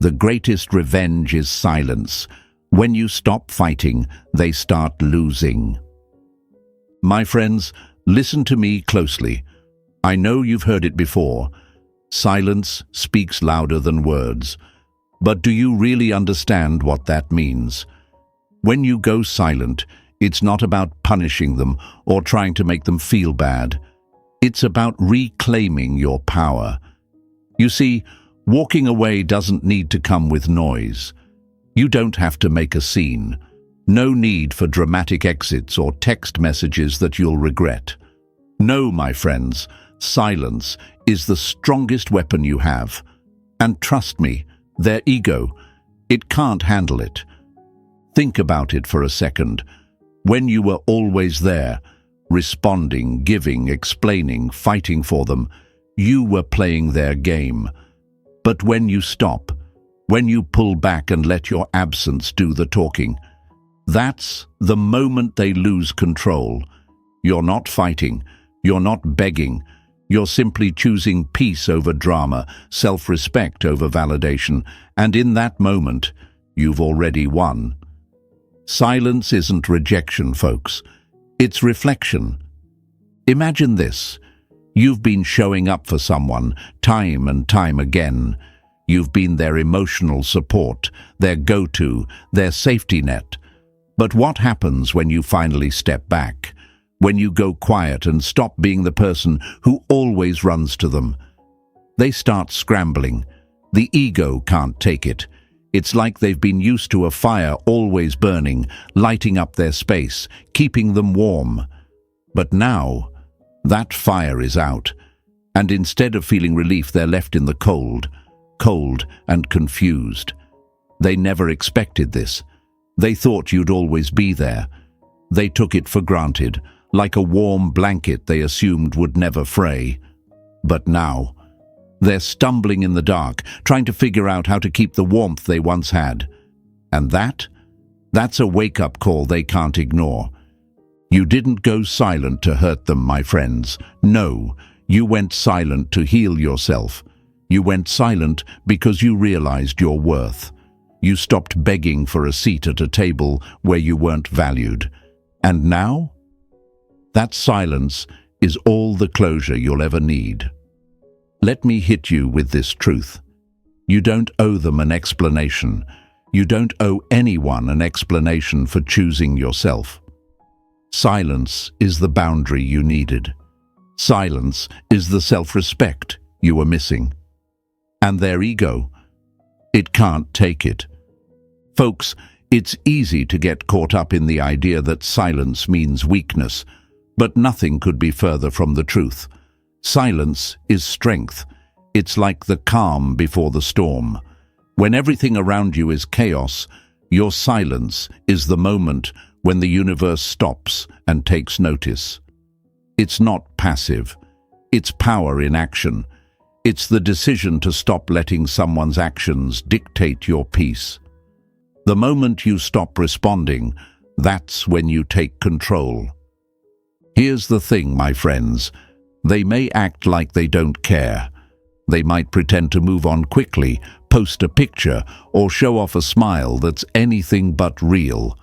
The greatest revenge is silence. When you stop fighting, they start losing. My friends, listen to me closely. I know you've heard it before. Silence speaks louder than words. But do you really understand what that means? When you go silent, it's not about punishing them or trying to make them feel bad. It's about reclaiming your power. You see, walking away doesn't need to come with noise. You don't have to make a scene. No need for dramatic exits or text messages that you'll regret. No, my friends, silence is the strongest weapon you have. And trust me, their ego, it can't handle it. Think about it for a second. When you were always there, responding, giving, explaining, fighting for them, you were playing their game. But when you stop, when you pull back and let your absence do the talking, that's the moment they lose control. You're not fighting, you're not begging, you're simply choosing peace over drama, self-respect over validation, and in that moment, you've already won. Silence isn't rejection, folks. It's reflection. Imagine this. You've been showing up for someone time and time again. You've been their emotional support, their go-to, their safety net. But what happens when you finally step back? When you go quiet and stop being the person who always runs to them? They start scrambling. The ego can't take it. It's like they've been used to a fire always burning, lighting up their space, keeping them warm. But now, that fire is out, and instead of feeling relief, they're left in the cold and confused. They never expected this. They thought you'd always be there. They took it for granted, like a warm blanket they assumed would never fray. But now, they're stumbling in the dark, trying to figure out how to keep the warmth they once had. And that's a wake-up call they can't ignore. You didn't go silent to hurt them, my friends. No, you went silent to heal yourself. You went silent because you realized your worth. You stopped begging for a seat at a table where you weren't valued. And now? That silence is all the closure you'll ever need. Let me hit you with this truth. You don't owe them an explanation. You don't owe anyone an explanation for choosing yourself. Silence is the boundary you needed. Silence is the self-respect you were missing. And their ego, it can't take it. Folks, it's easy to get caught up in the idea that silence means weakness, but nothing could be further from the truth. Silence is strength. It's like the calm before the storm. When everything around you is chaos, your silence is the moment when the universe stops and takes notice. It's not passive. It's power in action. It's the decision to stop letting someone's actions dictate your peace. The moment you stop responding, that's when you take control. Here's the thing, my friends. They may act like they don't care. They might pretend to move on quickly, post a picture, or show off a smile that's anything but real.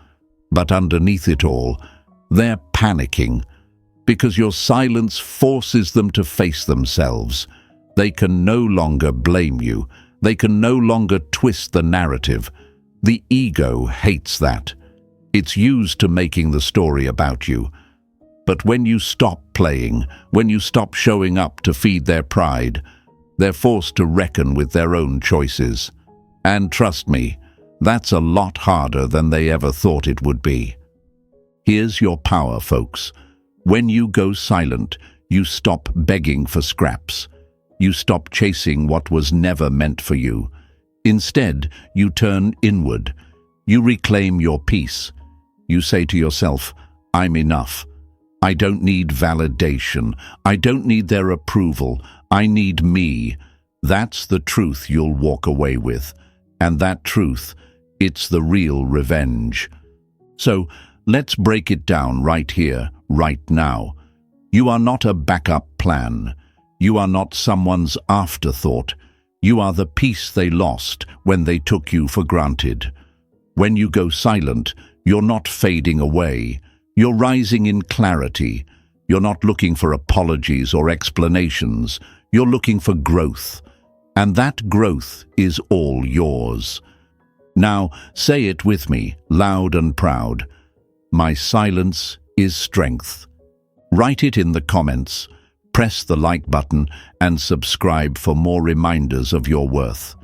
But underneath it all, they're panicking, because your silence forces them to face themselves. They can no longer blame you. They can no longer twist the narrative. The ego hates that. It's used to making the story about you. But when you stop playing, when you stop showing up to feed their pride, they're forced to reckon with their own choices. And trust me, that's a lot harder than they ever thought it would be. Here's your power, folks. When you go silent, you stop begging for scraps. You stop chasing what was never meant for you. Instead, you turn inward. You reclaim your peace. You say to yourself, I'm enough. I don't need validation. I don't need their approval. I need me. That's the truth you'll walk away with. And that truth, it's the real revenge. So, let's break it down right here, right now. You are not a backup plan. You are not someone's afterthought. You are the peace they lost when they took you for granted. When you go silent, you're not fading away. You're rising in clarity. You're not looking for apologies or explanations. You're looking for growth. And that growth is all yours. Now, say it with me, loud and proud. My silence is strength. Write it in the comments. Press the like button and subscribe for more reminders of your worth.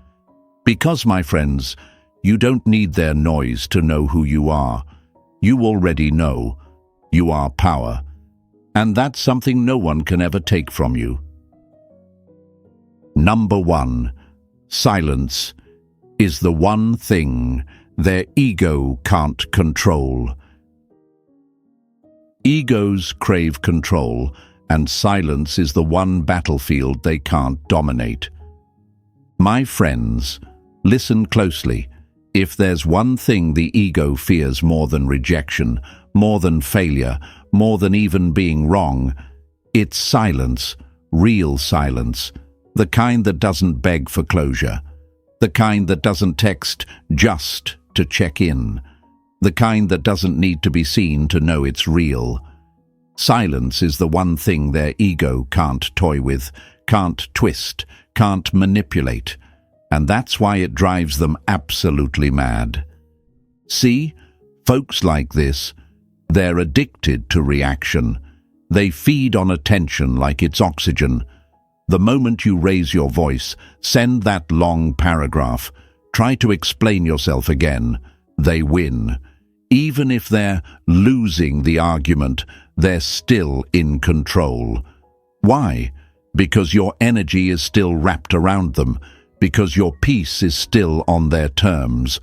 Because, my friends, you don't need their noise to know who you are. You already know. You are power. And that's something no one can ever take from you. Number 1. Silence is the one thing their ego can't control. Egos crave control, and silence is the one battlefield they can't dominate. My friends, listen closely. If there's one thing the ego fears more than rejection, more than failure, more than even being wrong, it's silence, real silence, the kind that doesn't beg for closure, the kind that doesn't text just to check in, the kind that doesn't need to be seen to know it's real. Silence is the one thing their ego can't toy with, can't twist, can't manipulate, and that's why it drives them absolutely mad. See, folks like this, they're addicted to reaction. They feed on attention like it's oxygen. The moment you raise your voice, send that long paragraph, try to explain yourself again, they win. Even if they're losing the argument, they're still in control. Why? Because your energy is still wrapped around them, because your peace is still on their terms.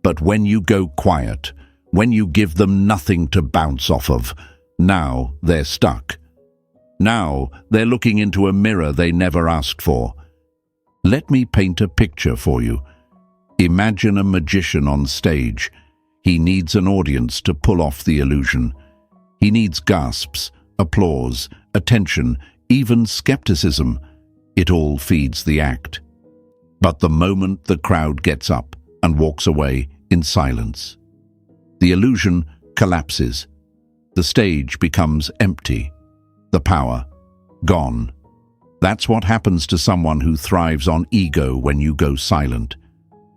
But when you go quiet, when you give them nothing to bounce off of, now they're stuck. Now they're looking into a mirror they never asked for. Let me paint a picture for you. Imagine a magician on stage. He needs an audience to pull off the illusion. He needs gasps, applause, attention, even skepticism. It all feeds the act. But the moment the crowd gets up and walks away in silence, the illusion collapses. The stage becomes empty. The power, gone. That's what happens to someone who thrives on ego when you go silent.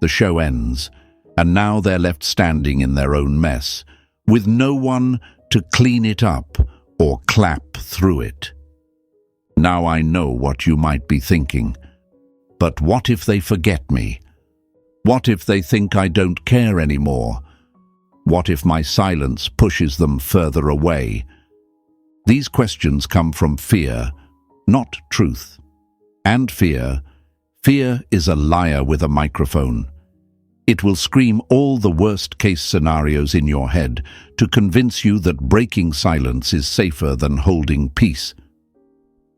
The show ends, and now they're left standing in their own mess, with no one to clean it up or clap through it. Now I know what you might be thinking. But what if they forget me? What if they think I don't care anymore? What if my silence pushes them further away? These questions come from fear, not truth. And fear is a liar with a microphone. It will scream all the worst-case scenarios in your head to convince you that breaking silence is safer than holding peace.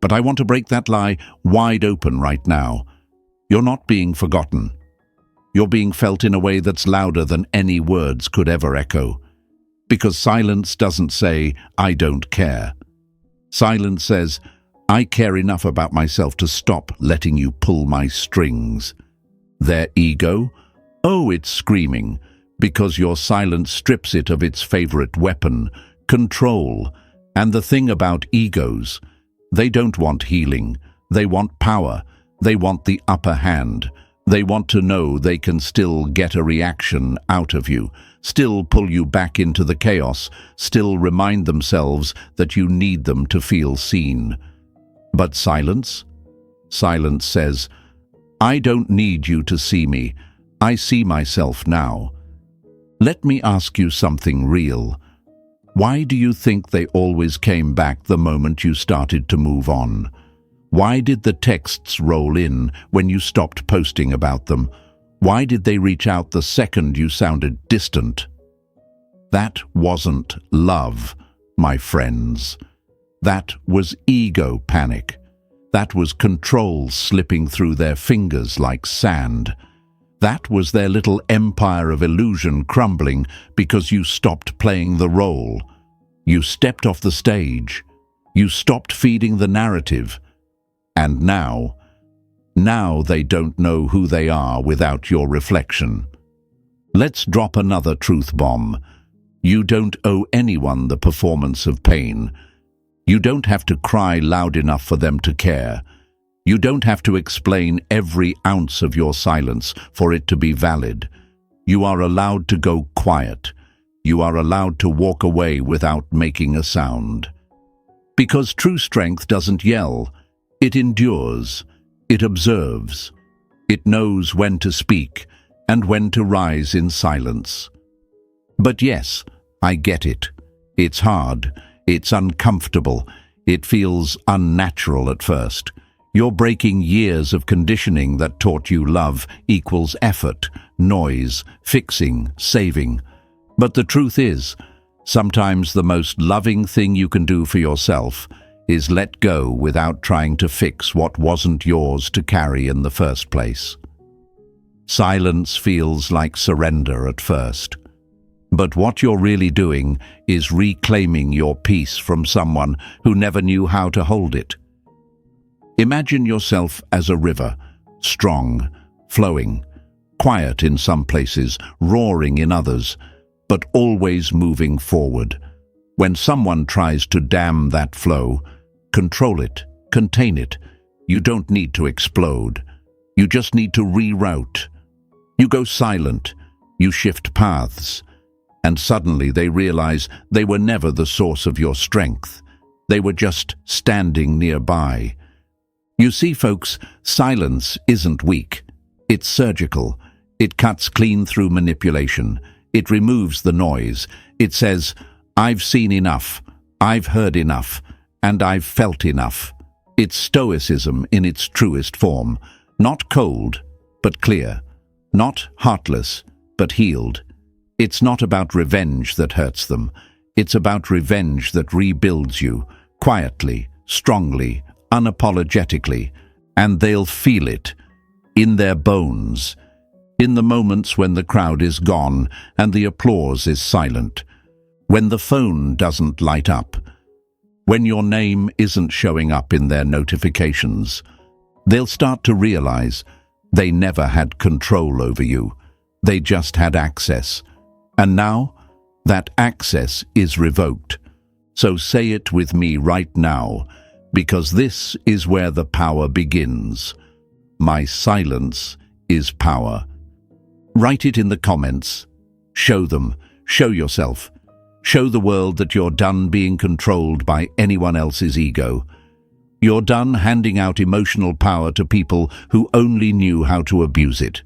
But I want to break that lie wide open right now. You're not being forgotten. You're being felt in a way that's louder than any words could ever echo. Because silence doesn't say, "I don't care." Silence says, "I care enough about myself to stop letting you pull my strings." Their ego? Oh, it's screaming, because your silence strips it of its favorite weapon, control. And the thing about egos, they don't want healing. They want power. They want the upper hand. They want to know they can still get a reaction out of you, still pull you back into the chaos, still remind themselves that you need them to feel seen. But silence? Silence says, "I don't need you to see me. I see myself now." Let me ask you something real. Why do you think they always came back the moment you started to move on? Why did the texts roll in when you stopped posting about them? Why did they reach out the second you sounded distant? That wasn't love, my friends. That was ego panic. That was control slipping through their fingers like sand. That was their little empire of illusion crumbling because you stopped playing the role. You stepped off the stage. You stopped feeding the narrative. And now Now they don't know who they are without your reflection. Let's drop another truth bomb. You don't owe anyone the performance of pain. You don't have to cry loud enough for them to care. You don't have to explain every ounce of your silence for it to be valid. You are allowed to go quiet. You are allowed to walk away without making a sound. Because true strength doesn't yell. It endures. It observes. It knows when to speak and when to rise in silence. But yes, I get it. It's hard. It's uncomfortable. It feels unnatural at first. You're breaking years of conditioning that taught you love equals effort, noise, fixing, saving. But the truth is, sometimes the most loving thing you can do for yourself is let go without trying to fix what wasn't yours to carry in the first place. Silence feels like surrender at first. But what you're really doing is reclaiming your peace from someone who never knew how to hold it. Imagine yourself as a river, strong, flowing, quiet in some places, roaring in others, but always moving forward. When someone tries to dam that flow, control it, contain it. You don't need to explode. You just need to reroute. You go silent. You shift paths. And suddenly they realize they were never the source of your strength. They were just standing nearby. You see, folks, silence isn't weak. It's surgical. It cuts clean through manipulation. It removes the noise. It says, I've seen enough, I've heard enough, and I've felt enough. It's Stoicism in its truest form. Not cold, but clear. Not heartless, but healed. It's not about revenge that hurts them. It's about revenge that rebuilds you, quietly, strongly, unapologetically, and they'll feel it, in their bones, in the moments when the crowd is gone and the applause is silent, when the phone doesn't light up, when your name isn't showing up in their notifications. They'll start to realize they never had control over you. They just had access. And now, that access is revoked. So say it with me right now, because this is where the power begins. My silence is power. Write it in the comments. Show them. Show yourself. Show the world that you're done being controlled by anyone else's ego. You're done handing out emotional power to people who only knew how to abuse it.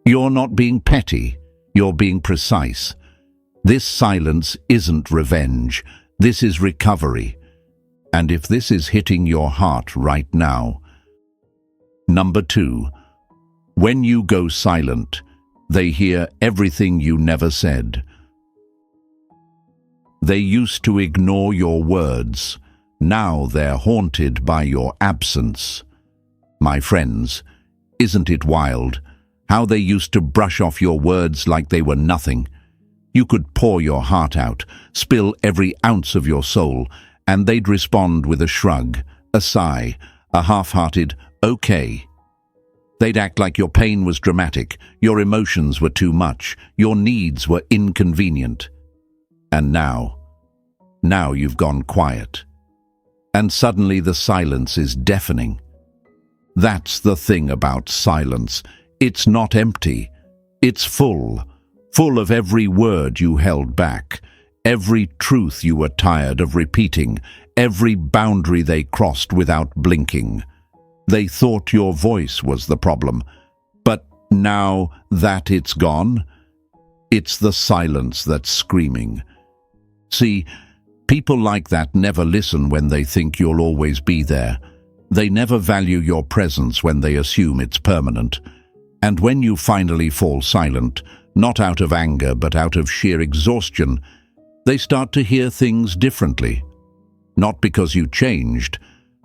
You're not being petty. You're being precise. This silence isn't revenge. This is recovery. And if this is hitting your heart right now. Number 2. When you go silent, they hear everything you never said. They used to ignore your words. Now they're haunted by your absence. My friends, isn't it wild how they used to brush off your words like they were nothing? You could pour your heart out, spill every ounce of your soul, and they'd respond with a shrug, a sigh, a half-hearted, okay. They'd act like your pain was dramatic, your emotions were too much, your needs were inconvenient. And now you've gone quiet. And suddenly the silence is deafening. That's the thing about silence. It's not empty. It's full of every word you held back, every truth you were tired of repeating, every boundary they crossed without blinking. They thought your voice was the problem, but now that it's gone, it's the silence that's screaming. See, people like that never listen when they think you'll always be there. They never value your presence when they assume it's permanent. And when you finally fall silent, not out of anger but out of sheer exhaustion, they start to hear things differently. Not because you changed,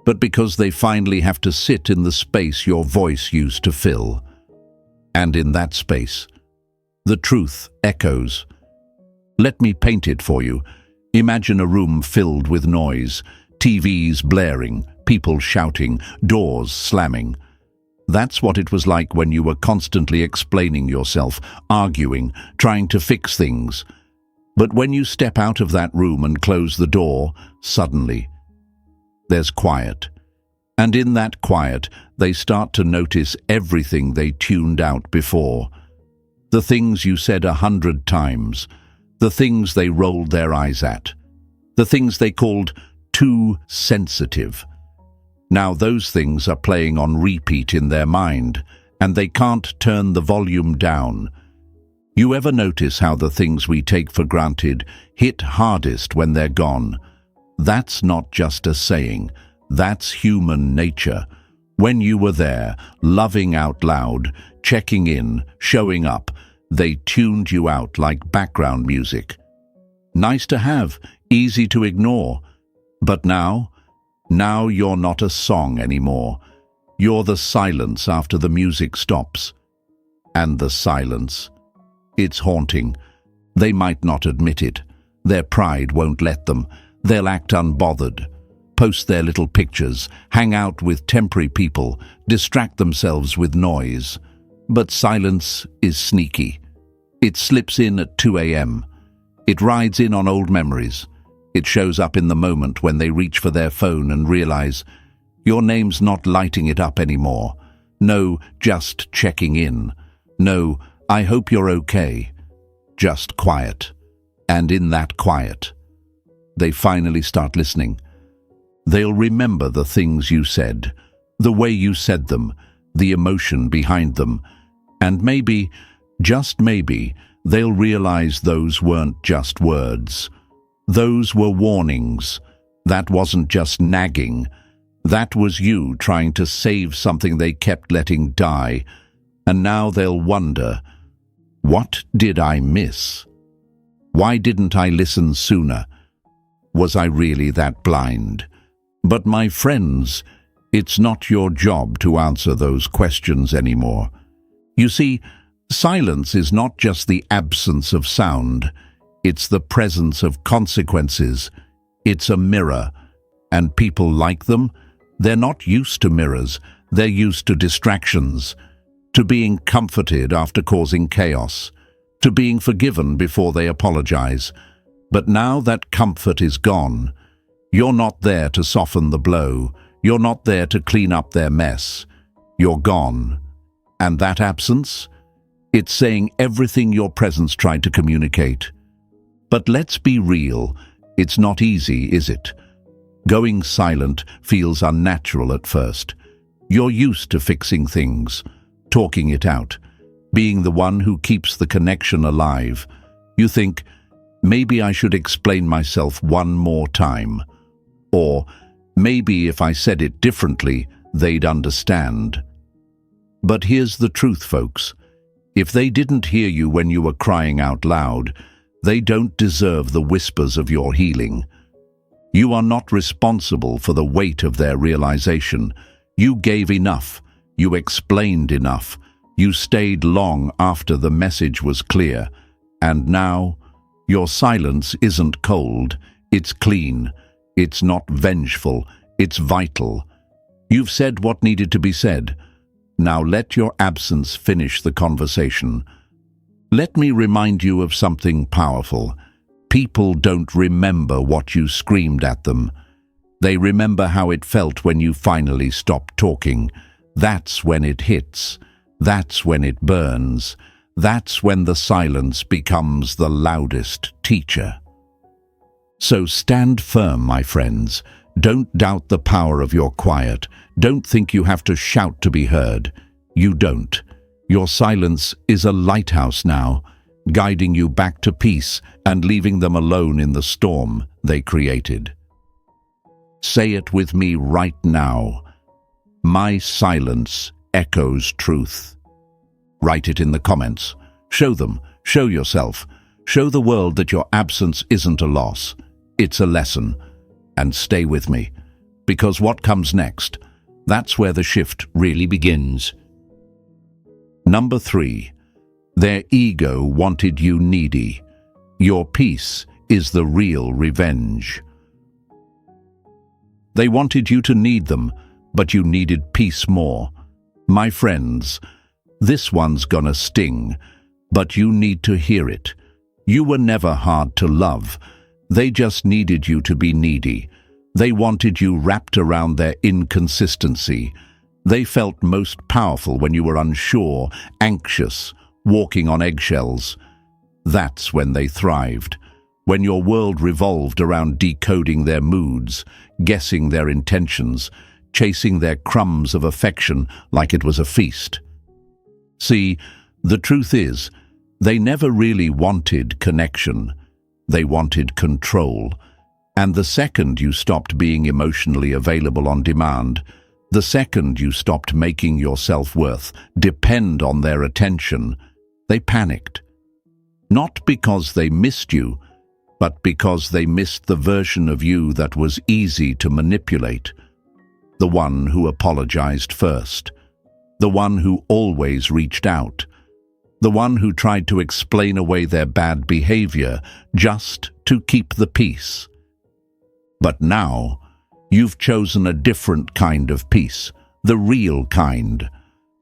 but because they finally have to sit in the space your voice used to fill. And in that space, the truth echoes. Let me paint it for you. Imagine a room filled with noise, TVs blaring, people shouting, doors slamming. That's what it was like when you were constantly explaining yourself, arguing, trying to fix things. But when you step out of that room and close the door, suddenly, there's quiet. And in that quiet, they start to notice everything they tuned out before. The things you said 100 times, the things they rolled their eyes at, the things they called too sensitive. Now those things are playing on repeat in their mind, and they can't turn the volume down. You ever notice how the things we take for granted hit hardest when they're gone? That's not just a saying, that's human nature. When you were there, loving out loud, checking in, showing up, they tuned you out like background music. Nice to have, easy to ignore. But now you're not a song anymore. You're the silence after the music stops. And the silence, it's haunting. They might not admit it. Their pride won't let them. They'll act unbothered, post their little pictures, hang out with temporary people, distract themselves with noise. But silence is sneaky. It slips in at 2 a.m. It rides in on old memories. It shows up in the moment when they reach for their phone and realize your name's not lighting it up anymore. No, just checking in. No, I hope you're okay. Just quiet. And in that quiet, they finally start listening. They'll remember the things you said, the way you said them, the emotion behind them. And maybe, just maybe, they'll realize those weren't just words. Those were warnings. That wasn't just nagging. That was you trying to save something they kept letting die. And now they'll wonder, what did I miss? Why didn't I listen sooner? Was I really that blind? But my friends, it's not your job to answer those questions anymore. You see, silence is not just the absence of sound. It's the presence of consequences. It's a mirror. And people like them, they're not used to mirrors. They're used to distractions, to being comforted after causing chaos, to being forgiven before they apologize. But now that comfort is gone, you're not there to soften the blow. You're not there to clean up their mess. You're gone. And that absence? It's saying everything your presence tried to communicate. But let's be real, it's not easy, is it? Going silent feels unnatural at first. You're used to fixing things, talking it out, being the one who keeps the connection alive. You think, maybe I should explain myself one more time. Or maybe if I said it differently, they'd understand. But here's the truth, folks. If they didn't hear you when you were crying out loud, they don't deserve the whispers of your healing. You are not responsible for the weight of their realization. You gave enough. You explained enough. You stayed long after the message was clear. And now, your silence isn't cold. It's clean. It's not vengeful. It's vital. You've said what needed to be said. Now let your absence finish the conversation. Let me remind you of something powerful. People don't remember what you screamed at them. They remember how it felt when you finally stopped talking. That's when it hits. That's when it burns. That's when the silence becomes the loudest teacher. So stand firm, my friends. Don't doubt the power of your quiet. Don't think you have to shout to be heard. You don't. Your silence is a lighthouse now, guiding you back to peace and leaving them alone in the storm they created. Say it with me right now. My silence echoes truth. Write it in the comments. Show them, show yourself. Show the world that your absence isn't a loss. It's a lesson. And stay with me, because what comes next, that's where the shift really begins. Number 3, their ego wanted you needy. Your peace is the real revenge. They wanted you to need them, but you needed peace more. My friends, this one's gonna sting, but you need to hear it. You were never hard to love. They just needed you to be needy. They wanted you wrapped around their inconsistency. They felt most powerful when you were unsure, anxious, walking on eggshells. That's when they thrived. When your world revolved around decoding their moods, guessing their intentions, chasing their crumbs of affection like it was a feast. See, the truth is, they never really wanted connection. They wanted control. And the second you stopped being emotionally available on demand, the second you stopped making your self-worth depend on their attention, they panicked. Not because they missed you, but because they missed the version of you that was easy to manipulate. The one who apologized first. The one who always reached out. The one who tried to explain away their bad behavior just to keep the peace. But now, you've chosen a different kind of peace, the real kind.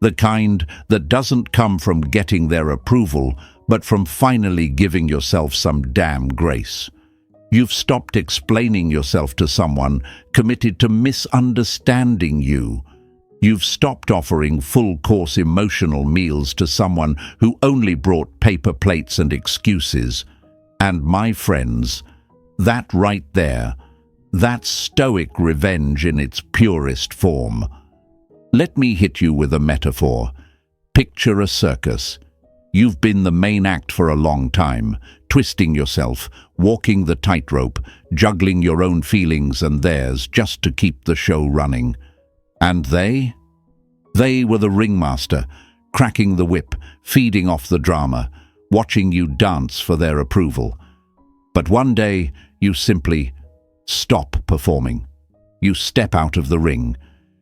The kind that doesn't come from getting their approval, but from finally giving yourself some damn grace. You've stopped explaining yourself to someone committed to misunderstanding you. You've stopped offering full-course emotional meals to someone who only brought paper plates and excuses. And my friends, that right there, that's Stoic revenge in its purest form. Let me hit you with a metaphor. Picture a circus. You've been the main act for a long time, twisting yourself, walking the tightrope, juggling your own feelings and theirs just to keep the show running. And they? They were the ringmaster, cracking the whip, feeding off the drama, watching you dance for their approval. But one day, you simply stop performing. You step out of the ring.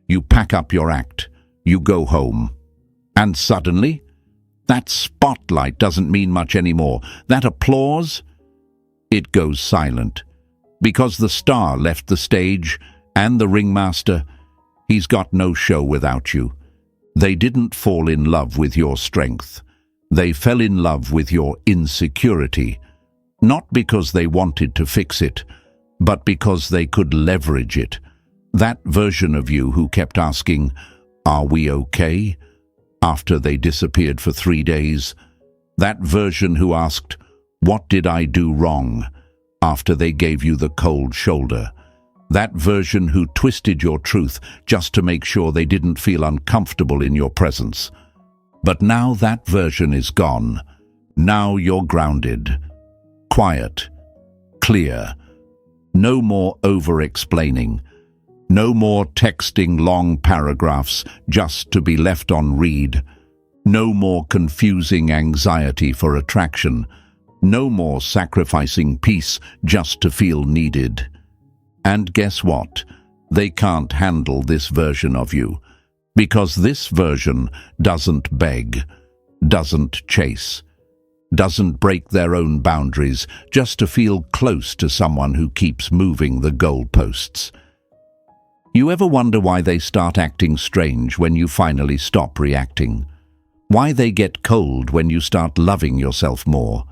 You pack up your act. You go home. And suddenly, that spotlight doesn't mean much anymore. That applause, it goes silent. Because the star left the stage, and the ringmaster, he's got no show without you. They didn't fall in love with your strength. They fell in love with your insecurity. Not because they wanted to fix it, but because they could leverage it. That version of you who kept asking, "Are we okay?" after they disappeared for 3 days. That version who asked, "What did I do wrong?" after they gave you the cold shoulder. That version who twisted your truth just to make sure they didn't feel uncomfortable in your presence. But now that version is gone. Now you're grounded, quiet, clear. No more over-explaining. No more texting long paragraphs just to be left on read. No more confusing anxiety for attraction. No more sacrificing peace just to feel needed. And guess what? They can't handle this version of you. Because this version doesn't beg, doesn't chase, doesn't break their own boundaries just to feel close to someone who keeps moving the goalposts. You ever wonder why they start acting strange when you finally stop reacting? Why they get cold when you start loving yourself more?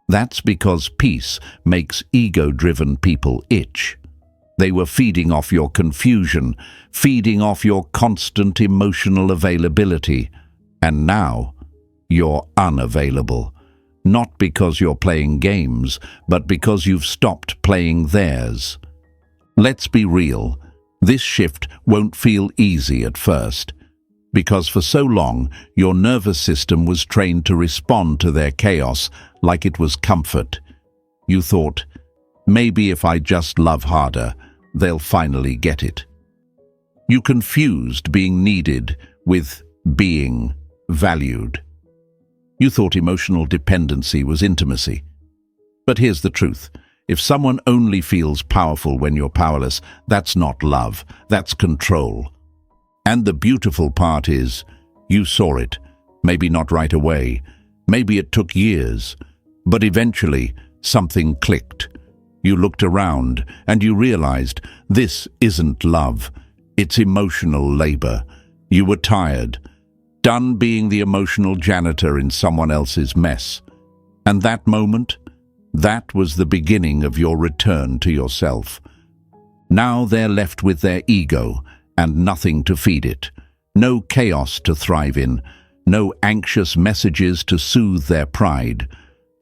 That's because peace makes ego-driven people itch. They were feeding off your confusion, feeding off your constant emotional availability. And now, you're unavailable. Not because you're playing games, but because you've stopped playing theirs. Let's be real. This shift won't feel easy at first. Because for so long, your nervous system was trained to respond to their chaos like it was comfort. You thought, maybe if I just love harder, they'll finally get it. You confused being needed with being valued. You thought emotional dependency was intimacy. But here's the truth. If someone only feels powerful when you're powerless, that's not love, that's control. And the beautiful part is, you saw it, maybe not right away, maybe it took years, but eventually something clicked. You looked around and you realized this isn't love, it's emotional labor. You were tired, done being the emotional janitor in someone else's mess. And that moment, that was the beginning of your return to yourself. Now they're left with their ego and nothing to feed it. No chaos to thrive in, no anxious messages to soothe their pride,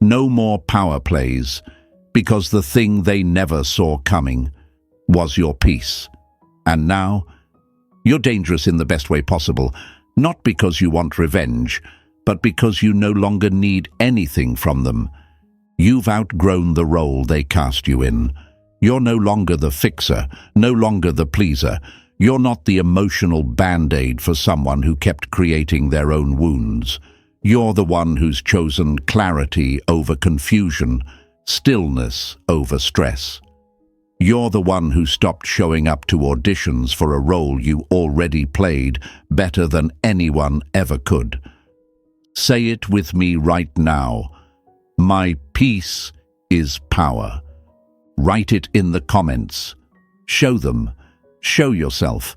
no more power plays, because the thing they never saw coming was your peace. And now, you're dangerous in the best way possible, not because you want revenge, but because you no longer need anything from them. You've outgrown the role they cast you in. You're no longer the fixer, no longer the pleaser. You're not the emotional band-aid for someone who kept creating their own wounds. You're the one who's chosen clarity over confusion, stillness over stress. You're the one who stopped showing up to auditions for a role you already played better than anyone ever could. Say it with me right now. My peace is power. Write it in the comments. Show them. Show yourself.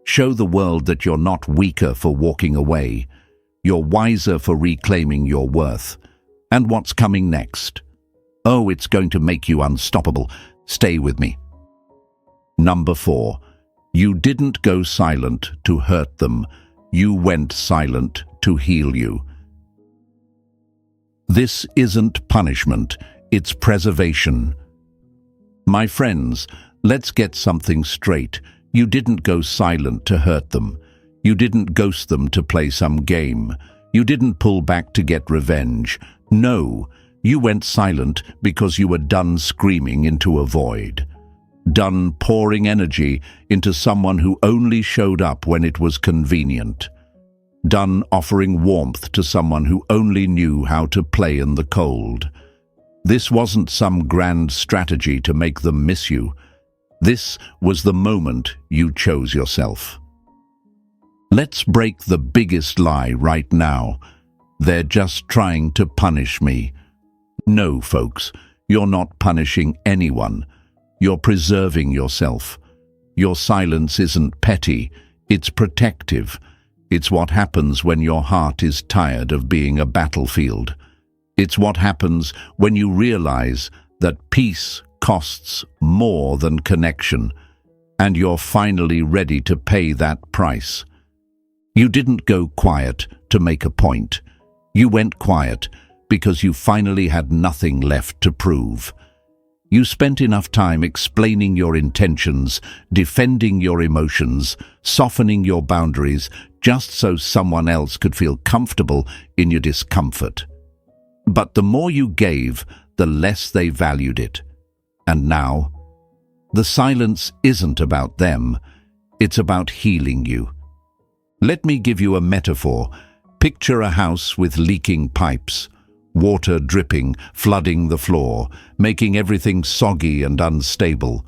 Show the world that you're not weaker for walking away. You're wiser for reclaiming your worth. And what's coming next? Oh, it's going to make you unstoppable. Stay with me. Number 4. You didn't go silent to hurt them. You went silent to heal you. This isn't punishment, it's preservation. My friends, let's get something straight. You didn't go silent to hurt them. You didn't ghost them to play some game. You didn't pull back to get revenge. No, you went silent because you were done screaming into a void. Done pouring energy into someone who only showed up when it was convenient. Done offering warmth to someone who only knew how to play in the cold. This wasn't some grand strategy to make them miss you. This was the moment you chose yourself. Let's break the biggest lie right now. They're just trying to punish me. No, folks, you're not punishing anyone. You're preserving yourself. Your silence isn't petty, it's protective. It's what happens when your heart is tired of being a battlefield. It's what happens when you realize that peace costs more than connection, and you're finally ready to pay that price. You didn't go quiet to make a point. You went quiet because you finally had nothing left to prove. You spent enough time explaining your intentions, defending your emotions, softening your boundaries, just so someone else could feel comfortable in your discomfort. But the more you gave, the less they valued it. And now, the silence isn't about them, it's about healing you. Let me give you a metaphor. Picture a house with leaking pipes. Water dripping, flooding the floor, making everything soggy and unstable.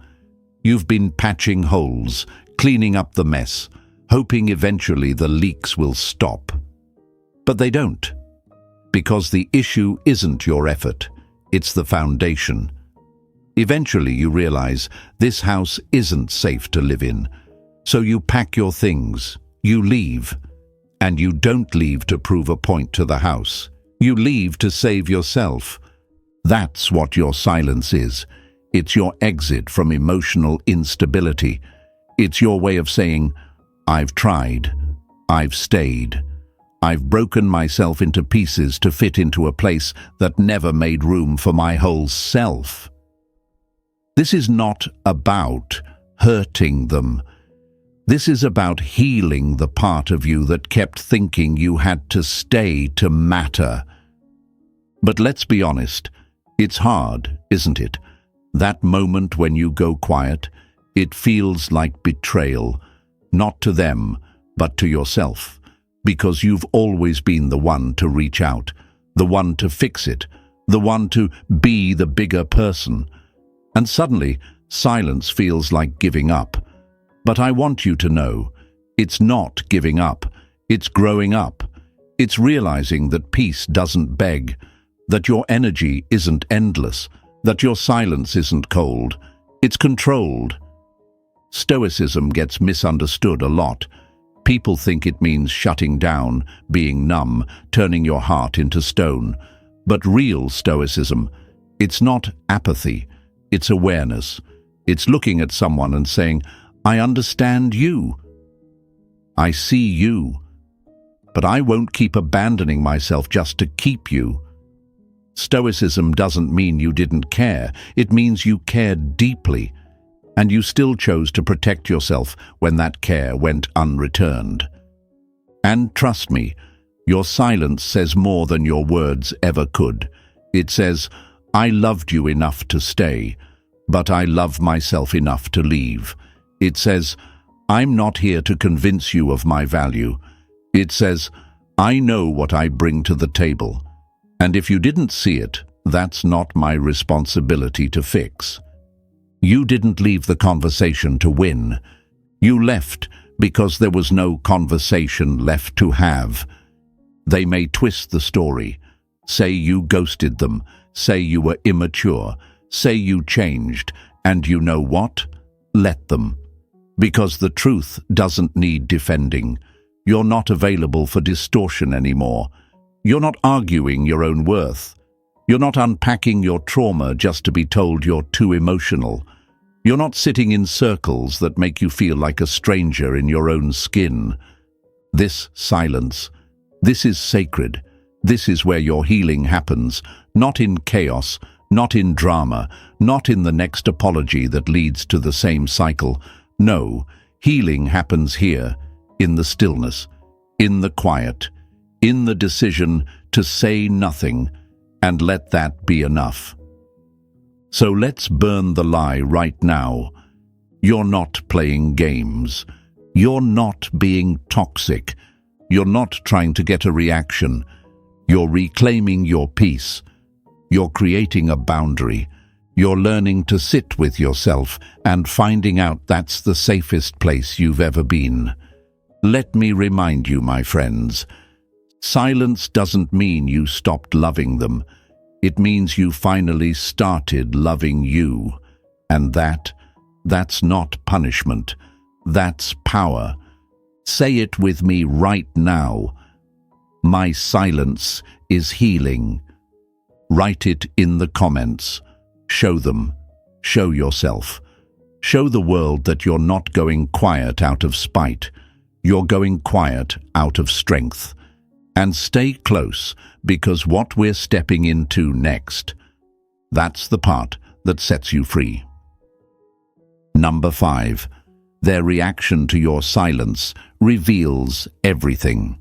You've been patching holes, cleaning up the mess, hoping eventually the leaks will stop. But they don't, because the issue isn't your effort, it's the foundation. Eventually you realize this house isn't safe to live in, so you pack your things, you leave, and you don't leave to prove a point to the house. You leave to save yourself. That's what your silence is. It's your exit from emotional instability. It's your way of saying, I've tried, I've stayed, I've broken myself into pieces to fit into a place that never made room for my whole self. This is not about hurting them. This is about healing the part of you that kept thinking you had to stay to matter. But let's be honest, it's hard, isn't it? That moment when you go quiet, it feels like betrayal, not to them, but to yourself, because you've always been the one to reach out, the one to fix it, the one to be the bigger person. And suddenly, silence feels like giving up. But I want you to know, it's not giving up, it's growing up. It's realizing that peace doesn't beg, that your energy isn't endless, that your silence isn't cold, it's controlled. Stoicism gets misunderstood a lot. People think it means shutting down, being numb, turning your heart into stone. But real Stoicism, it's not apathy, it's awareness. It's looking at someone and saying, I understand you. I see you. But I won't keep abandoning myself just to keep you. Stoicism doesn't mean you didn't care. It means you cared deeply, and you still chose to protect yourself when that care went unreturned. And trust me, your silence says more than your words ever could. It says, I loved you enough to stay, but I love myself enough to leave. It says, I'm not here to convince you of my value. It says, I know what I bring to the table, and if you didn't see it, that's not my responsibility to fix. You didn't leave the conversation to win. You left because there was no conversation left to have. They may twist the story, say you ghosted them, say you were immature, say you changed, and you know what? Let them. Because the truth doesn't need defending. You're not available for distortion anymore. You're not arguing your own worth. You're not unpacking your trauma just to be told you're too emotional. You're not sitting in circles that make you feel like a stranger in your own skin. This silence, this is sacred. This is where your healing happens, not in chaos, not in drama, not in the next apology that leads to the same cycle. No, healing happens here, in the stillness, in the quiet, in the decision to say nothing and let that be enough. So let's burn the lie right now. You're not playing games. You're not being toxic. You're not trying to get a reaction. You're reclaiming your peace. You're creating a boundary. You're learning to sit with yourself and finding out that's the safest place you've ever been. Let me remind you, my friends, silence doesn't mean you stopped loving them. It means you finally started loving you. And that's not punishment. That's power. Say it with me right now. My silence is healing. Write it in the comments. Show them. Show yourself. Show the world that you're not going quiet out of spite. You're going quiet out of strength. And stay close, because what we're stepping into next, that's the part that sets you free. Number 5. Their reaction to your silence reveals everything.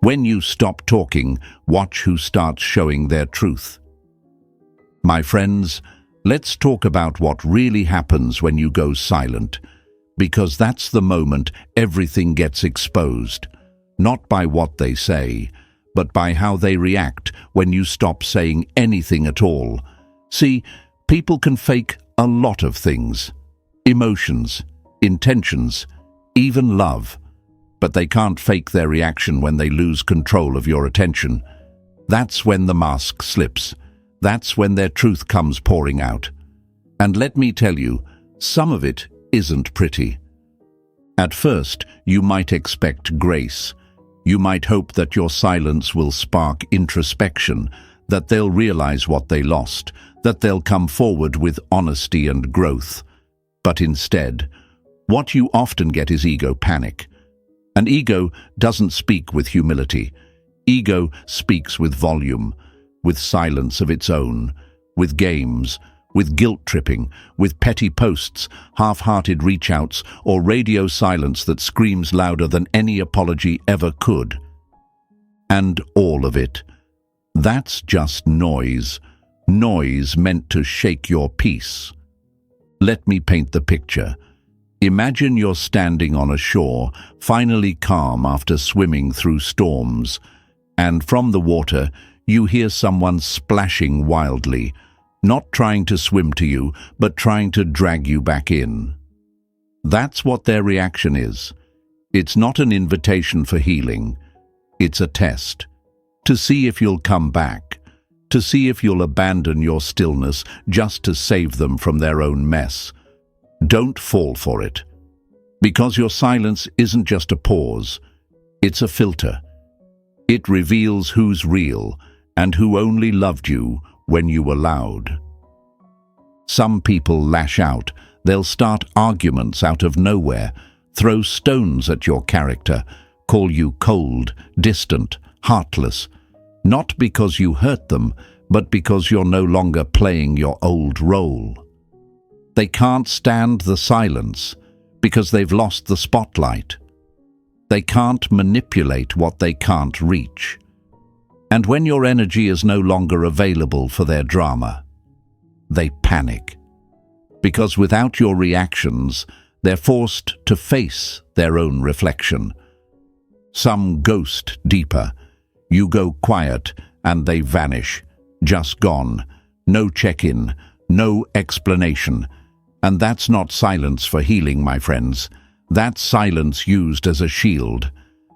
When you stop talking, watch who starts showing their truth. My friends, let's talk about what really happens when you go silent, because that's the moment everything gets exposed, not by what they say, but by how they react when you stop saying anything at all. See, people can fake a lot of things, emotions, intentions, even love, but they can't fake their reaction when they lose control of your attention. That's when the mask slips. That's when their truth comes pouring out. And let me tell you, some of it isn't pretty. At first, you might expect grace. You might hope that your silence will spark introspection, that they'll realize what they lost, that they'll come forward with honesty and growth. But instead, what you often get is ego panic. And ego doesn't speak with humility. Ego speaks with volume, with silence of its own, with games, with guilt-tripping, with petty posts, half-hearted reach-outs, or radio silence that screams louder than any apology ever could. And all of it, that's just noise, noise meant to shake your peace. Let me paint the picture. Imagine you're standing on a shore, finally calm after swimming through storms, and from the water you hear someone splashing wildly, not trying to swim to you, but trying to drag you back in. That's what their reaction is. It's not an invitation for healing. It's a test, to see if you'll come back, to see if you'll abandon your stillness just to save them from their own mess. Don't fall for it, Because your silence isn't just a pause, it's a filter. It reveals who's real and who only loved you when you were loud. Some people lash out. They'll start arguments out of nowhere, throw stones at your character, call you cold, distant, heartless, not because you hurt them, but because you're no longer playing your old role. They can't stand the silence because they've lost the spotlight. They can't manipulate what they can't reach. And when your energy is no longer available for their drama, they panic. Because without your reactions, they're forced to face their own reflection. Some ghost deeper. You go quiet and they vanish, just gone. No check-in, no explanation. And that's not silence for healing, my friends. That's silence used as a shield.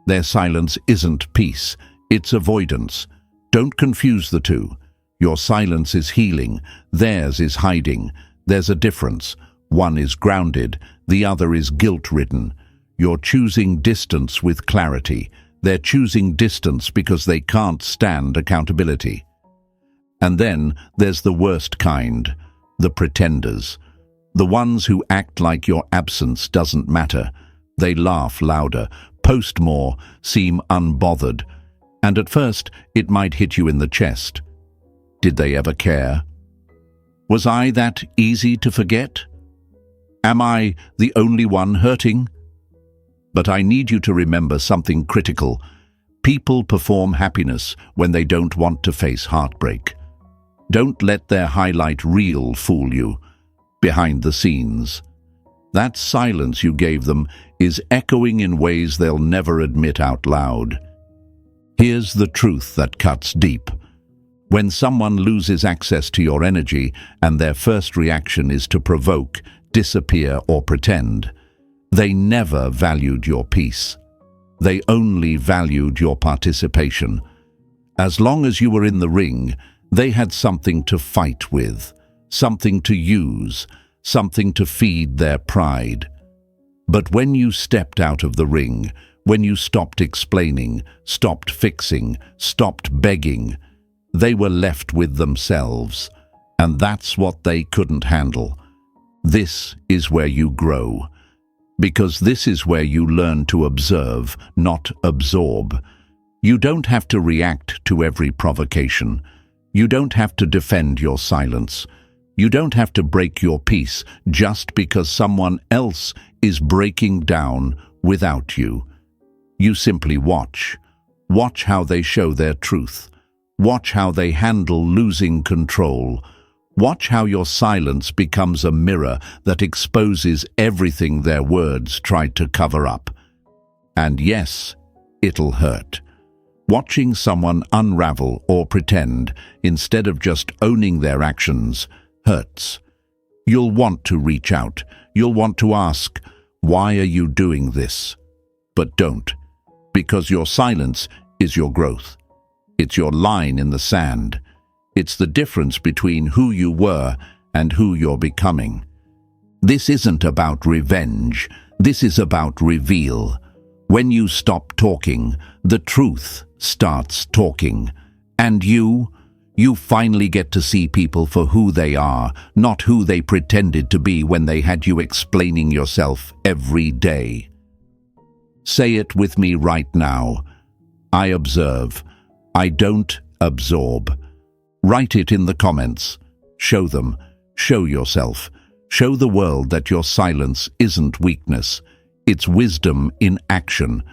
Their silence isn't peace, it's avoidance. Don't confuse the two. Your silence is healing, theirs is hiding. There's a difference. One is grounded, the other is guilt-ridden. You're choosing distance with clarity. They're choosing distance because they can't stand accountability. And then there's the worst kind, the pretenders. The ones who act like your absence doesn't matter. They laugh louder, post more, seem unbothered. And at first, it might hit you in the chest. Did they ever care? Was I that easy to forget? Am I the only one hurting? But I need you to remember something critical. People perform happiness when they don't want to face heartbreak. Don't let their highlight reel fool you. Behind the scenes, that silence you gave them is echoing in ways they'll never admit out loud. Here's the truth that cuts deep. When someone loses access to your energy and their first reaction is to provoke, disappear, or pretend, they never valued your peace. They only valued your participation. As long as you were in the ring, they had something to fight with, something to use, something to feed their pride. But when you stepped out of the ring, when you stopped explaining, stopped fixing, stopped begging, they were left with themselves, and that's what they couldn't handle. This is where you grow, because this is where you learn to observe, not absorb. You don't have to react to every provocation. You don't have to defend your silence. You don't have to break your peace just because someone else is breaking down without you. You simply watch. Watch how they show their truth. Watch how they handle losing control. Watch how your silence becomes a mirror that exposes everything their words tried to cover up. And yes, it'll hurt. Watching someone unravel or pretend instead of just owning their actions hurts. You'll want to reach out. You'll want to ask, why are you doing this? But don't, because your silence is your growth. It's your line in the sand. It's the difference between who you were and who you're becoming. This isn't about revenge. This is about reveal. When you stop talking, the truth starts talking. And you finally get to see people for who they are, not who they pretended to be when they had you explaining yourself every day. Say it with me right now. I observe. I don't absorb. Write it in the comments. Show them. Show yourself. Show the world that your silence isn't weakness. It's wisdom in action.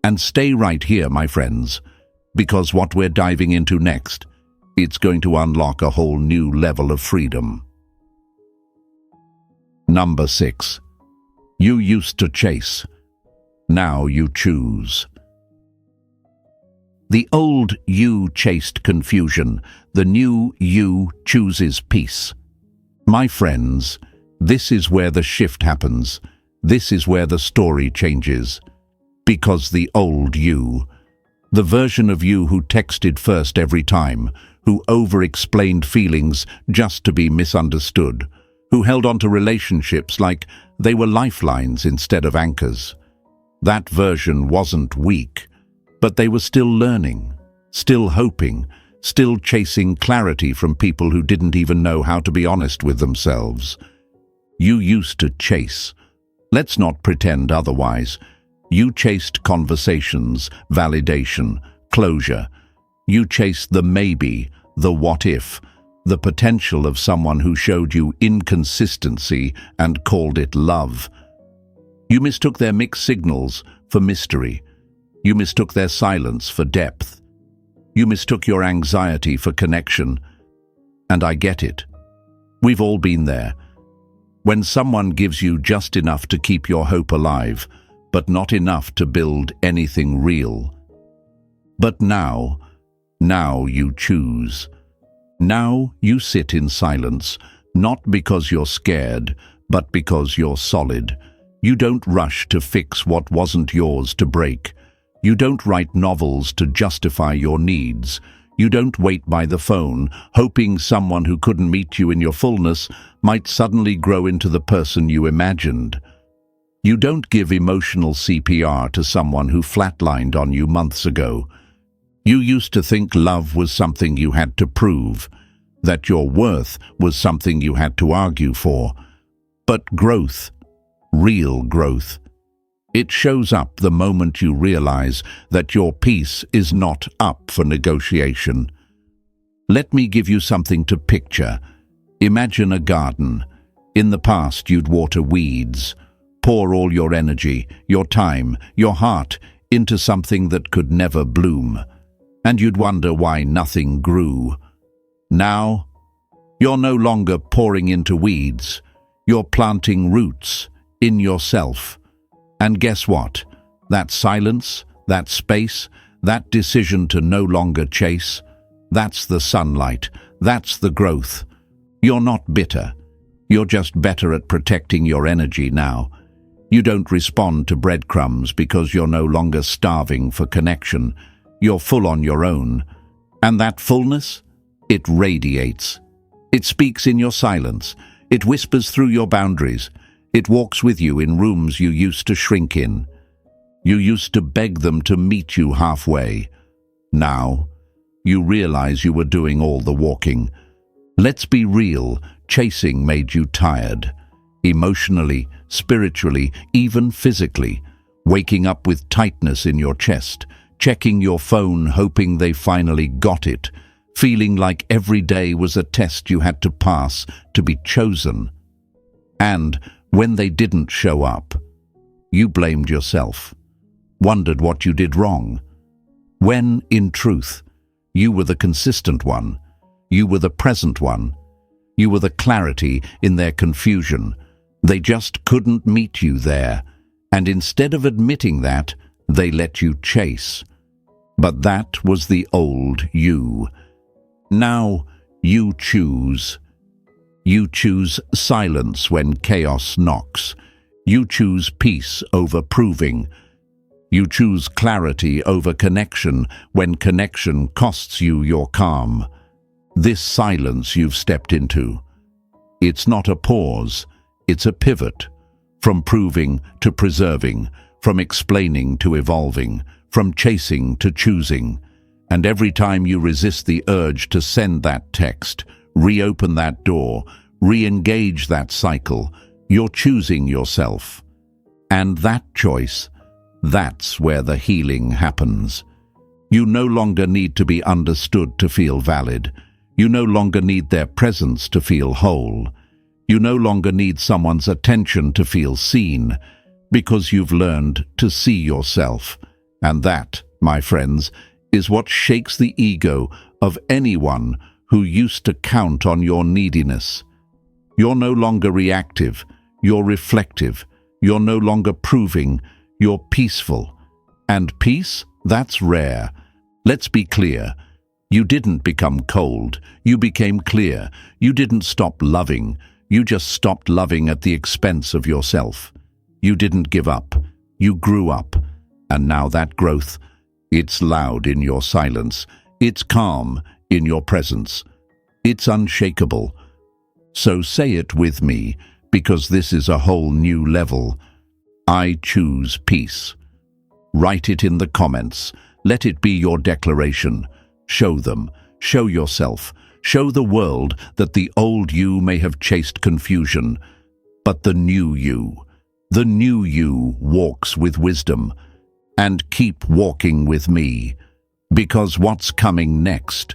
And stay right here, my friends, because what we're diving into next, it's going to unlock a whole new level of freedom. Number 6. You used to chase. Now you choose. The old you chased confusion. The new you chooses peace. My friends, this is where the shift happens. This is where the story changes. Because the old you, the version of you who texted first every time, who over-explained feelings just to be misunderstood, who held on to relationships like they were lifelines instead of anchors. That version wasn't weak, but they were still learning, still hoping, still chasing clarity from people who didn't even know how to be honest with themselves. You used to chase. Let's not pretend otherwise. You chased conversations, validation, closure. You chased the maybe, the what if, the potential of someone who showed you inconsistency and called it love. You mistook their mixed signals for mystery. You mistook their silence for depth. You mistook your anxiety for connection. And I get it. We've all been there. When someone gives you just enough to keep your hope alive, but not enough to build anything real. But now you choose. Now you sit in silence, not because you're scared, but because you're solid. You don't rush to fix what wasn't yours to break. You don't write novels to justify your needs. You don't wait by the phone, hoping someone who couldn't meet you in your fullness might suddenly grow into the person you imagined. You don't give emotional CPR to someone who flatlined on you months ago. You used to think love was something you had to prove, that your worth was something you had to argue for. But growth, real growth, it shows up the moment you realize that your peace is not up for negotiation. Let me give you something to picture. Imagine a garden. In the past, you'd water weeds, pour all your energy, your time, your heart into something that could never bloom, and you'd wonder why nothing grew. Now, you're no longer pouring into weeds. You're planting roots in yourself. And guess what? That silence, that space, that decision to no longer chase, that's the sunlight, that's the growth. You're not bitter. You're just better at protecting your energy now. You don't respond to breadcrumbs because you're no longer starving for connection. You're full on your own. And that fullness, it radiates. It speaks in your silence. It whispers through your boundaries. It walks with you in rooms you used to shrink in. You used to beg them to meet you halfway. Now, you realize you were doing all the walking. Let's be real, chasing made you tired. Emotionally, spiritually, even physically. Waking up with tightness in your chest, checking your phone hoping they finally got it, feeling like every day was a test you had to pass to be chosen. And when they didn't show up, you blamed yourself, wondered what you did wrong. When, in truth, you were the consistent one, you were the present one, you were the clarity in their confusion. They just couldn't meet you there, and instead of admitting that, they let you chase. But that was the old you. Now you choose. You choose silence when chaos knocks. You choose peace over proving. You choose clarity over connection when connection costs you your calm. This silence you've stepped into, it's not a pause, it's a pivot. From proving to preserving, from explaining to evolving, from chasing to choosing. And every time you resist the urge to send that text, reopen that door, re-engage that cycle, you're choosing yourself. And that choice, that's where the healing happens. You no longer need to be understood to feel valid. You no longer need their presence to feel whole. You no longer need someone's attention to feel seen, because you've learned to see yourself. And that, my friends, is what shakes the ego of anyone who used to count on your neediness. You're no longer reactive, you're reflective, you're no longer proving, you're peaceful. And peace, that's rare. Let's be clear. You didn't become cold, you became clear. You didn't stop loving, you just stopped loving at the expense of yourself. You didn't give up, you grew up. And now that growth, it's loud in your silence, it's calm in your presence, it's unshakable. So say it with me, because this is a whole new level. I choose peace. Write it in the comments. Let it be your declaration. Show them. Show yourself. Show the world that the old you may have chased confusion, but the new you walks with wisdom. And keep walking with me, because what's coming next?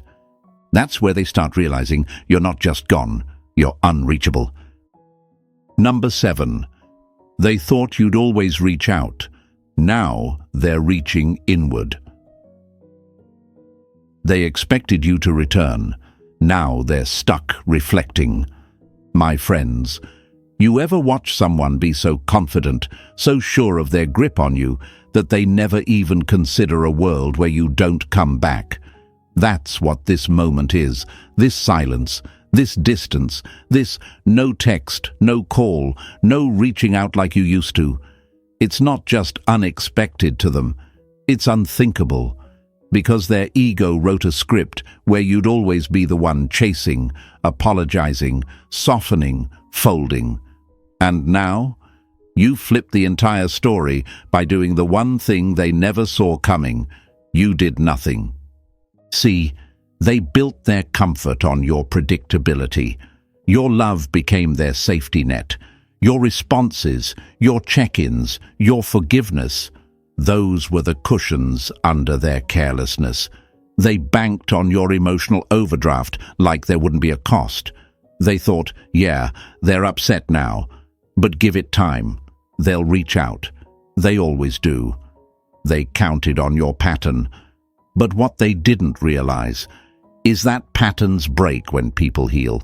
That's where they start realizing you're not just gone, you're unreachable. Number 7. They thought you'd always reach out. Now they're reaching inward. They expected you to return. Now they're stuck reflecting. My friends, you ever watch someone be so confident, so sure of their grip on you, that they never even consider a world where you don't come back? That's what this moment is. This silence, this distance, this no text, no call, no reaching out like you used to. It's not just unexpected to them, it's unthinkable. Because their ego wrote a script where you'd always be the one chasing, apologizing, softening, folding. And now, you flip the entire story by doing the one thing they never saw coming. You did nothing. See, they built their comfort on your predictability. Your love became their safety net. Your responses, your check-ins, your forgiveness, those were the cushions under their carelessness. They banked on your emotional overdraft like there wouldn't be a cost. They thought, yeah, they're upset now, but give it time. They'll reach out. They always do. They counted on your pattern. But what they didn't realize is that patterns break when people heal.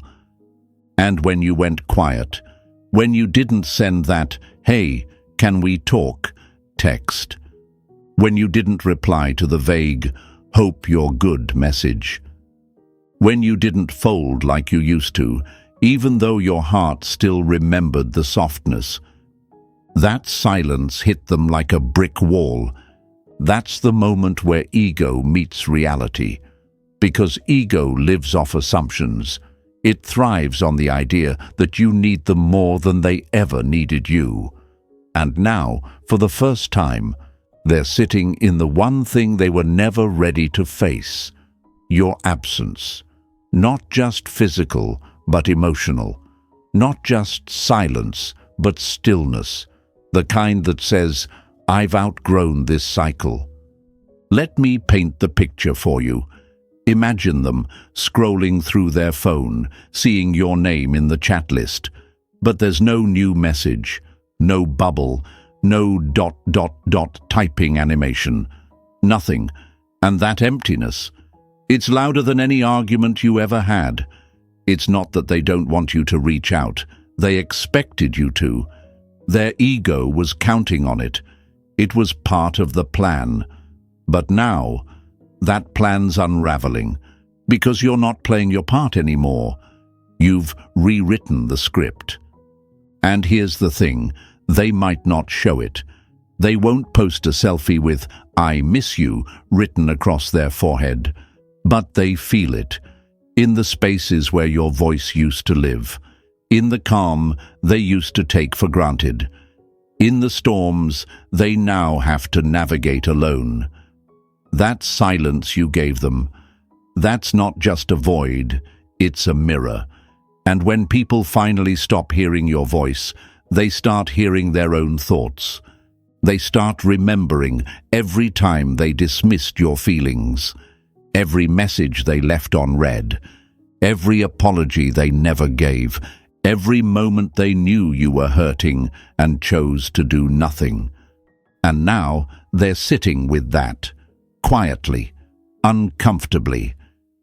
And when you went quiet, when you didn't send that, "Hey, can we talk?" text, when you didn't reply to the vague, "Hope you're good" message, when you didn't fold like you used to, even though your heart still remembered the softness, that silence hit them like a brick wall. That's the moment where ego meets reality. Because ego lives off assumptions. It thrives on the idea that you need them more than they ever needed you. And now, for the first time, they're sitting in the one thing they were never ready to face: your absence. Not just physical, but emotional. Not just silence, but stillness. The kind that says, "I've outgrown this cycle." Let me paint the picture for you. Imagine them scrolling through their phone, seeing your name in the chat list. But there's no new message, no bubble, no ... typing animation. Nothing. And that emptiness, it's louder than any argument you ever had. It's not that they don't want you to reach out. They expected you to. Their ego was counting on it. It was part of the plan. But now, that plan's unraveling, because you're not playing your part anymore. You've rewritten the script. And here's the thing, they might not show it. They won't post a selfie with "I miss you" written across their forehead. But they feel it, in the spaces where your voice used to live, in the calm they used to take for granted, in the storms they now have to navigate alone. That silence you gave them, that's not just a void, it's a mirror. And when people finally stop hearing your voice, they start hearing their own thoughts. They start remembering every time they dismissed your feelings, every message they left unread, every apology they never gave, every moment they knew you were hurting and chose to do nothing. And now they're sitting with that, quietly, uncomfortably.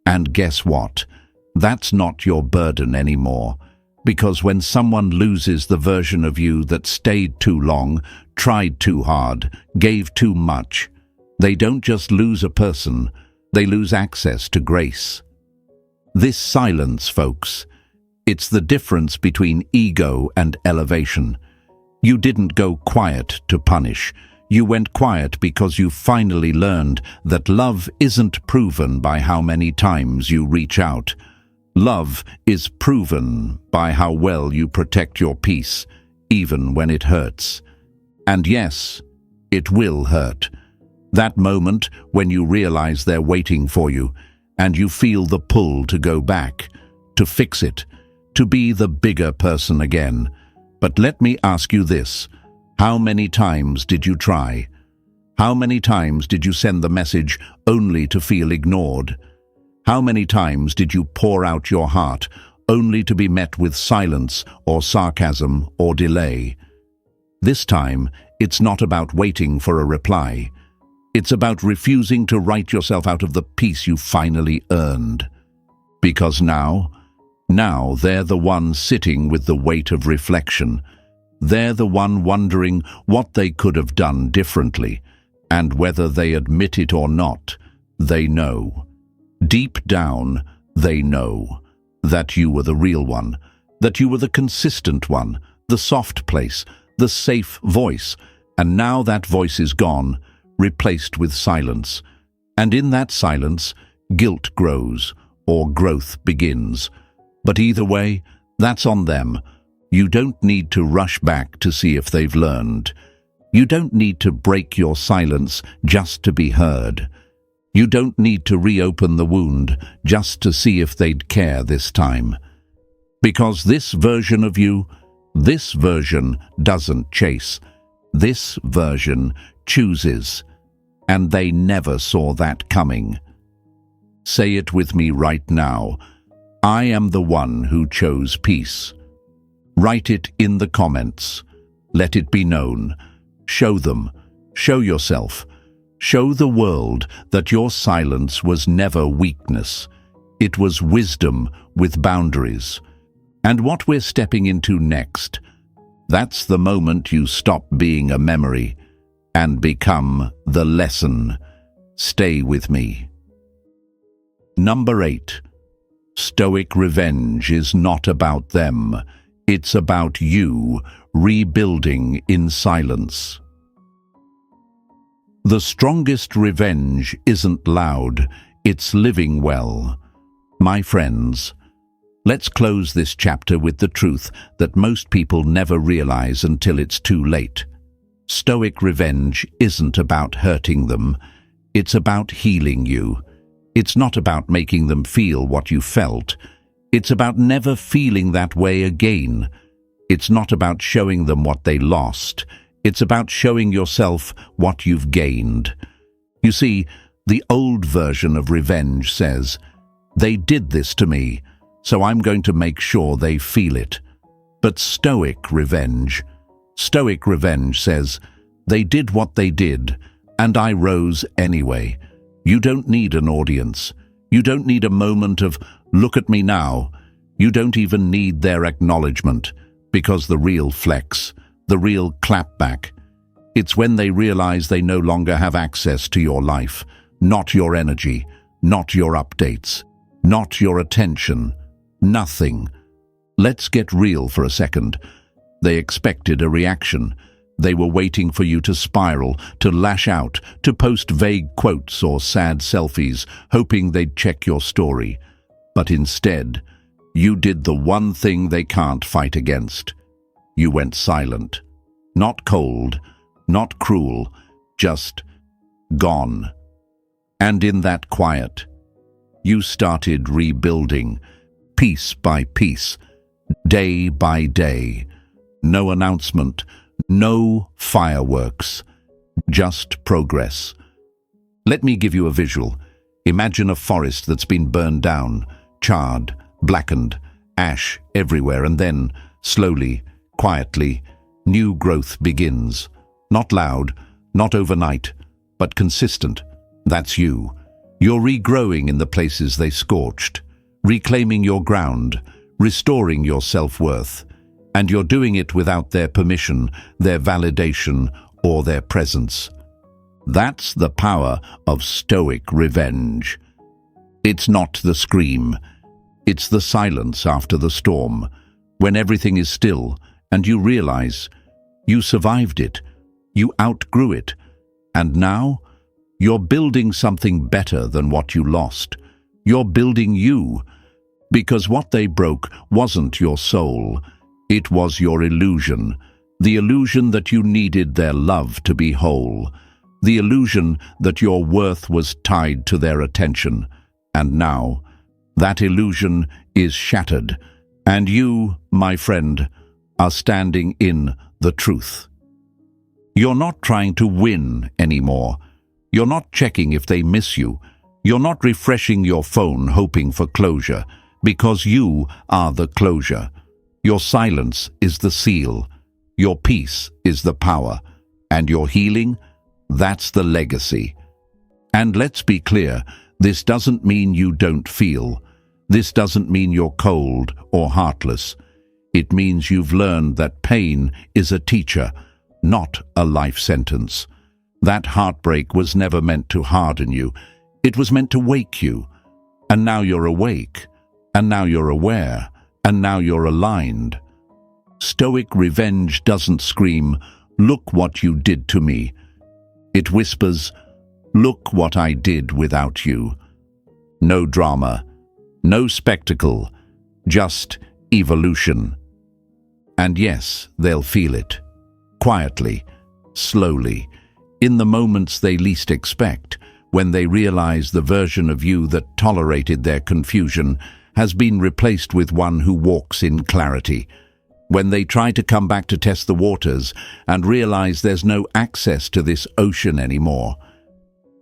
And guess what? That's not your burden anymore. Because when someone loses the version of you that stayed too long, tried too hard, gave too much, they don't just lose a person, they lose access to grace. This silence, folks, it's the difference between ego and elevation. You didn't go quiet to punish. You went quiet because you finally learned that love isn't proven by how many times you reach out, Love is proven by how well you protect your peace, even when it hurts. And yes, it will hurt. That moment when you realize they're waiting for you, and you feel the pull to go back, to fix it, to be the bigger person again. But let me ask you this: how many times did you try? How many times did you send the message only to feel ignored? How many times did you pour out your heart only to be met with silence or sarcasm or delay? This time, it's not about waiting for a reply. It's about refusing to write yourself out of the peace you finally earned. Because now they're the one sitting with the weight of reflection. They're the one wondering what they could have done differently, and whether they admit it or not, they know. Deep down, they know that you were the real one, that you were the consistent one, the soft place, the safe voice, and now that voice is gone, replaced with silence. And in that silence, guilt grows, or growth begins. But either way, that's on them. You don't need to rush back to see if they've learned. You don't need to break your silence just to be heard. You don't need to reopen the wound just to see if they'd care this time. Because this version of you, this version doesn't chase. This version chooses. And they never saw that coming. Say it with me right now. I am the one who chose peace. Write it in the comments. Let it be known. Show them. Show yourself. Show the world that your silence was never weakness. It was wisdom with boundaries. And what we're stepping into next, that's the moment you stop being a memory and become the lesson. Stay with me. Number 8. Stoic revenge is not about them. It's about you rebuilding in silence. The strongest revenge isn't loud, it's living well. My friends, let's close this chapter with the truth that most people never realize until it's too late. Stoic revenge isn't about hurting them, it's about healing you. It's not about making them feel what you felt. It's about never feeling that way again. It's not about showing them what they lost. It's about showing yourself what you've gained. You see, the old version of revenge says, "They did this to me, so I'm going to make sure they feel it." But Stoic revenge says, "They did what they did, and I rose anyway." You don't need an audience. You don't need a moment of, "Look at me now." You don't even need their acknowledgement, because the real flex, the real clapback, it's when they realize they no longer have access to your life, not your energy, not your updates, not your attention, nothing. Let's get real for a second. They expected a reaction. They were waiting for you to spiral, to lash out, to post vague quotes or sad selfies, hoping they'd check your story. But instead, you did the one thing they can't fight against. You went silent. Not cold, not cruel, just gone. And in that quiet, you started rebuilding, piece by piece, day by day. No announcement, no fireworks, just progress. Let me give you a visual. Imagine a forest that's been burned down, charred, blackened, ash everywhere, and then, slowly, quietly, new growth begins. Not loud, not overnight, but consistent. That's you. You're regrowing in the places they scorched, reclaiming your ground, restoring your self-worth. And you're doing it without their permission, their validation, or their presence. That's the power of Stoic revenge. It's not the scream. It's the silence after the storm, when everything is still and you realize you survived it, you outgrew it, and now you're building something better than what you lost. You're building you. Because what they broke wasn't your soul. It was your illusion. The illusion that you needed their love to be whole. The illusion that your worth was tied to their attention. And now, that illusion is shattered. And you, my friend, are standing in the truth. You're not trying to win anymore. You're not checking if they miss you. You're not refreshing your phone hoping for closure, because you are the closure. Your silence is the seal. Your peace is the power. And your healing, that's the legacy. And let's be clear, this doesn't mean you don't feel. This doesn't mean you're cold or heartless. It means you've learned that pain is a teacher, not a life sentence. That heartbreak was never meant to harden you. It was meant to wake you. And now you're awake. And now you're aware. And now you're aligned. Stoic revenge doesn't scream, "Look what you did to me." It whispers, "Look what I did without you." No drama, no spectacle, just evolution. And yes, they'll feel it. Quietly, slowly, in the moments they least expect, when they realize the version of you that tolerated their confusion has been replaced with one who walks in clarity. When they try to come back to test the waters and realize there's no access to this ocean anymore.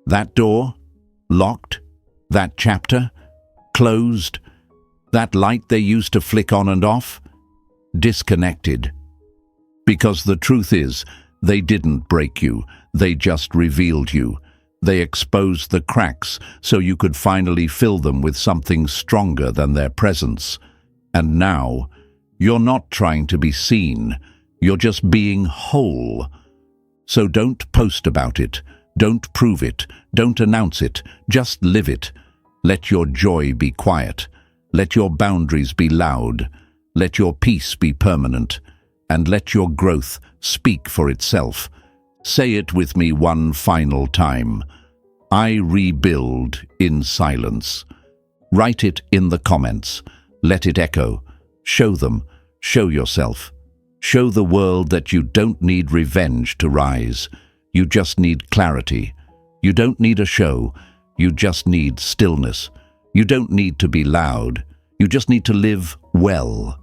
That door, locked. That chapter, closed. That light they used to flick on and off, disconnected. Because the truth is, they didn't break you, they just revealed you. They exposed the cracks so you could finally fill them with something stronger than their presence. And now, you're not trying to be seen, you're just being whole. So don't post about it, don't prove it, don't announce it, just live it. Let your joy be quiet, let your boundaries be loud, let your peace be permanent, and let your growth speak for itself. Say it with me one final time. I rebuild in silence. Write it in the comments. Let it echo. Show them. Show yourself. Show the world that you don't need revenge to rise. You just need clarity. You don't need a show. You just need stillness. You don't need to be loud. You just need to live well.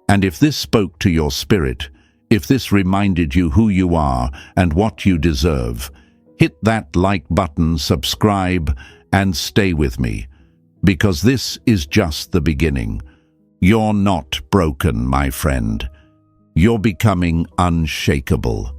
And if this spoke to your spirit, if this reminded you who you are and what you deserve, hit that like button, subscribe, and stay with me, because this is just the beginning. You're not broken, my friend. You're becoming unshakable.